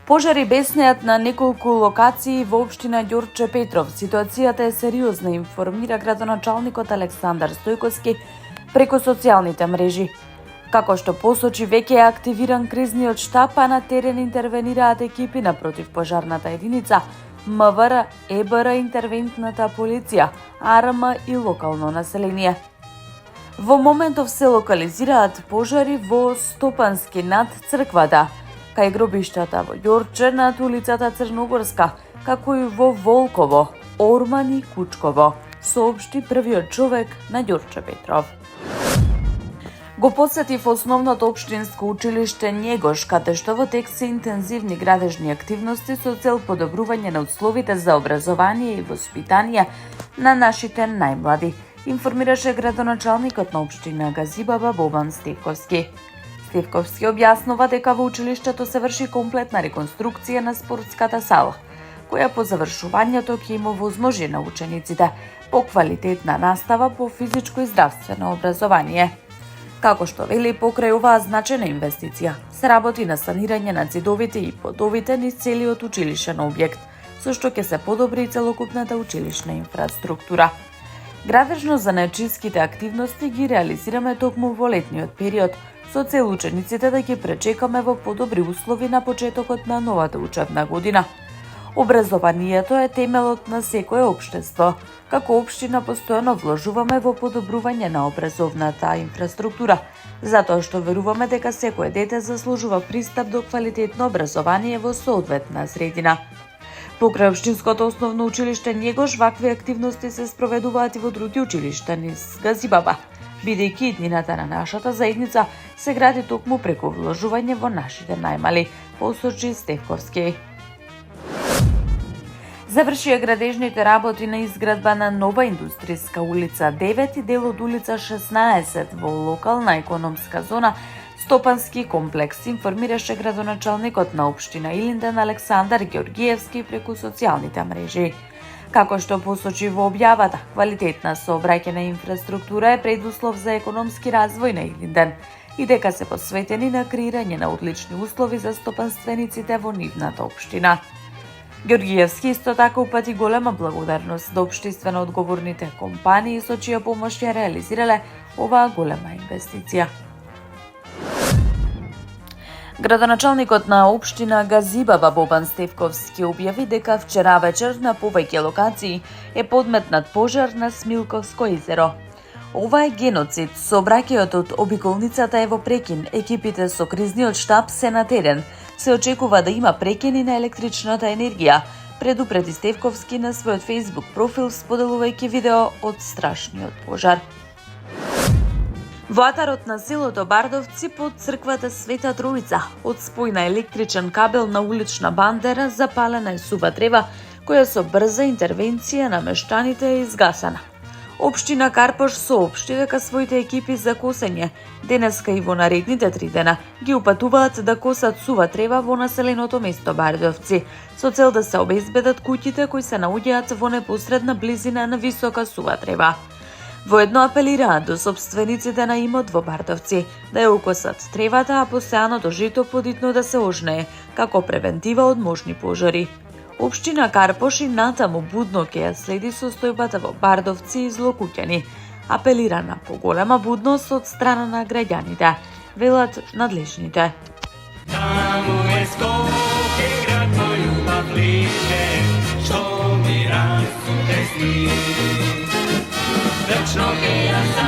Пожари беснеат на неколку локации во општина Ѓорче Петров. Ситуацијата е сериозна, информира градоначалникот Александар Стојковски преку социјалните мрежи. Како што посочи, веќе е активиран кризниот штаб, а на терен интервенираат екипи на противпожарната единица, МВР, ЕБР, интервентната полиција, АРМ и локално население. Во моментов се локализираат пожари во Стопански над црквата, кај гробиштата во Ѓорче над улицата Црногорска, како и во Волково, Орман и Кучково, соопшти првиот човек на Ѓорче Петров. Го посетив основното општинско училиште Његош, каде што во тек се интензивни градежни активности со цел подобрување на условите за образование и воспитание на нашите најмлади, информираше градоначалникот на општина Газибаба Бобан Стевковски. Стевковски објаснува дека во училиштето се врши комплетна реконструкција на спортската сала, која по завршувањето ќе има возможи на учениците по квалитетна настава по физичко и здравствено образование. Како што вели, покрај оваа значајна инвестиција, се работи на санирање на ѕидовите и подовите низ целиот училишен објект, со што ќе се подобри и целокупната училишна инфраструктура. Градежно занаетчиските активности ги реализираме токму во летниот период, со цел учениците да ги пречекаме во подобри услови на почетокот на новата учебна година. Образованието е темелот на секое општество. Како општина постојано вложуваме во подобрување на образовната инфраструктура, затоа што веруваме дека секое дете заслужува пристап до квалитетно образование во соодветна средина. Покрај општинското основно училиште Његош, вакви активности се спроведуваат и во други училишта низ Газибаба, бидејќи иднината на нашата заедница се гради токму преку вложување во нашите најмали, посочи Стевковски. Завршија градежните работи на изградба на нова индустријска улица 9 и дел од улица 16 во локална економска зона Стопански комплекс, информираше градоначалникот на општина Илинден Александар Ѓоргиевски преку социјалните мрежи. Како што посочи во објавата, квалитетна сообраќајна инфраструктура е предуслов за економски развој на Илинден и дека се посветени на креирање на одлични услови за стопанствениците во нивната општина. Ѓоргиевски исто така упати голема благодарност до општествено одговорните компании со чија помош ја реализирале оваа голема инвестиција. Градоначалникот на општина Газибаба Бобан Стевковски објави дека вчера вечер на повеќе локации е подметнат пожар на Смилковско езеро. Ова е геноцид. Сообраќајот од обиколницата е во прекин. Екипите со кризниот штаб се на терен. Се очекува да има прекини на електричната енергија, предупреди Стевковски на својот Facebook профил, споделувајќи видео од страшниот пожар. Во атарот на селото Бардовци под црквата Света Троица одспојна електричен кабел на улична бандера, запалена е сува трева, која со брза интервенција на мештаните е изгасана. Општина Карпош соопшти дека своите екипи за косење денеска и во наредните 3 дена ги упатуваат да косат сува трева во населеното место Бардовци, со цел да се обезбедат куќите кои се наоѓаат во непосредна близина на висока сува трева. Воедно апелираат до сопствениците на имот во Бардовци да ја укосат тревата, а посеаното жито подитно да се ожнее, како превентива од можни пожари. Општина Карпош и натаму будно ќе ја следи состојбата во Бардовци и злокуќани. Апелира на поголема будност од страна на граѓаните, велат надлежните. Таму е Скопје, град мој љубав лише, што ми расте сни. Вечно ќе ја